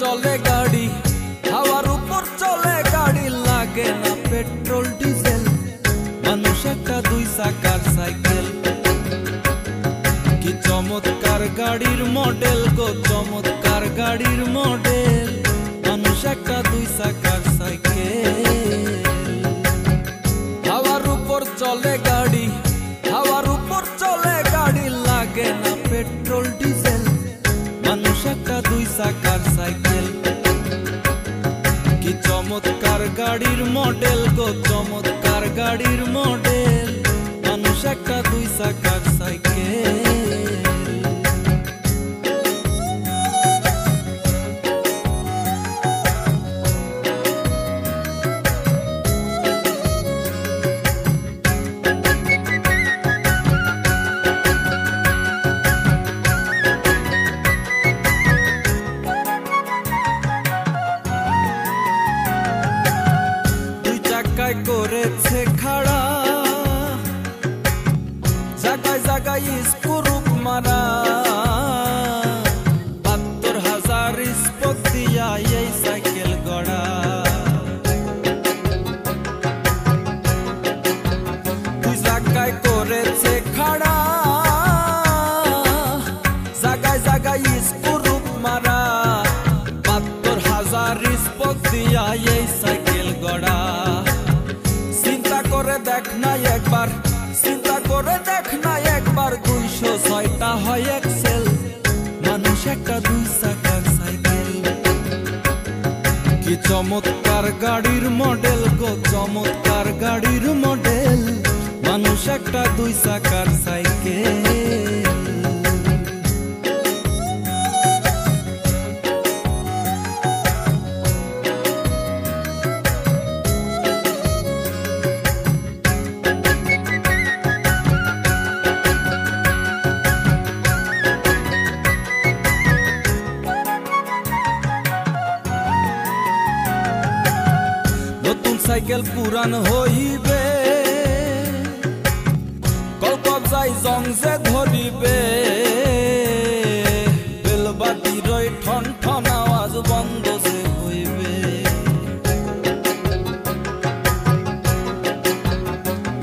चले गाड़ी हवार ऊपर चले गाड़ी लागे ना पेट्रोल डिजेल मानुष একটা দুই চাকার সাইকেল কি চমৎকার গাড়ির মডেল গো চমৎকার গাড়ির মডেল মানুষ একটা দুই চাকার সাইকেল হাওয়ার উপর চলে গাড়ি হাওয়ার উপর চলে গাড়ি লাগে না পেট্রোল ডিজেল মানুষ একটা দুই চাকার সাইকেল কি চমৎকার গাড়ির মডেল গো চমৎকার গাড়ির মডেল মানুষ একটা দুই চাকার সাইকেল করেছে খাড়া জায়গায় জায়গায় স্ক্রুপ মারা ৭২,০০০ স্পোক দিয়া এই সাইকেল গড়া দুই জায়গায় করেছে খাড়া জায়গায় জায়গায় স্ক্রুপ মারা ৭২,০০০ স্পোক দিয়া এই সাইকেল গড়া দেখ না একবার চিন্তা করে দেখ না একবার ২০৬টা হয় এক্সেল মানুষ একটা দুই চাকার সাইকেল কি চমৎকার গাড়ির মডেল গো চমৎকার গাড়ির মডেল মানুষ একটা দুই চাকার সাইকেল সাইকেল পুরান হইবে কলকব যাই জং যে ধরিবে বেলবাতির ঠন ঠন আওয়াজ বন্ধ যে হইবে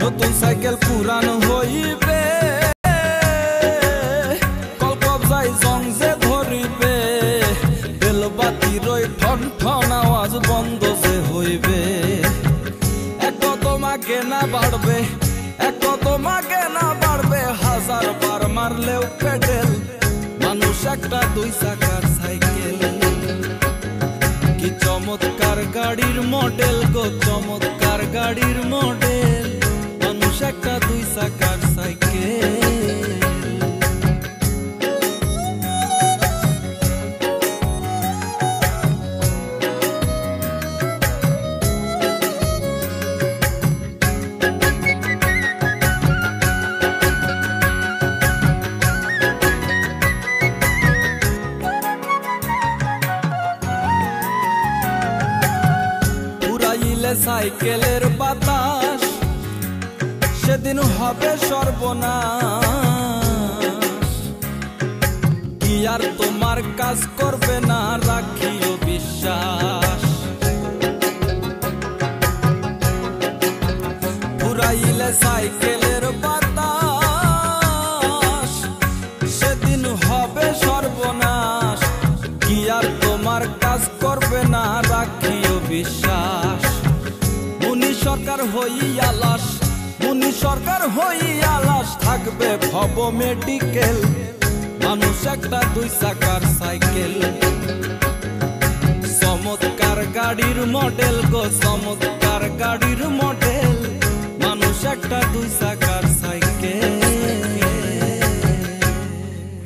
নতুন সাইকেল পুরান হইবে কলকব যাই জং যে ধরিবে বেলবাতির ঠন ঠন আওয়াজ বন্ধ যে হইবে তোমাকে না বাড়বে এক তোমাকে না বাড়বে ১০০০ বার মারলেও পেডেল মানুষ একটা দুই চাকার সাইকেল কি চমৎকার গাড়ির মডেল গো চমৎকার গাড়ির মডেল মানুষ একটা দুই চাকার সাইকেল সাইকেলের বাতাস সেদিন হবে সর্বনাশ কি আর তোমার কাজ করবে না রাখিও বিশ্বাস পুরাইলে সাইকেলের বাতাস সেদিন হবে সর্বনাশ কি আর তোমার কাজ করবে না রাখিও বিশ্বাস সরকার হইয়া লাশ মুনি সরকার হইয়া লাশ থাকবে ভব মেডিকেল মানুষ একটা দুই চাকার সাইকেল চমৎকার গাড়ির মডেল গো চমৎকার গাড়ির মডেল মানুষ একটা দুই চাকার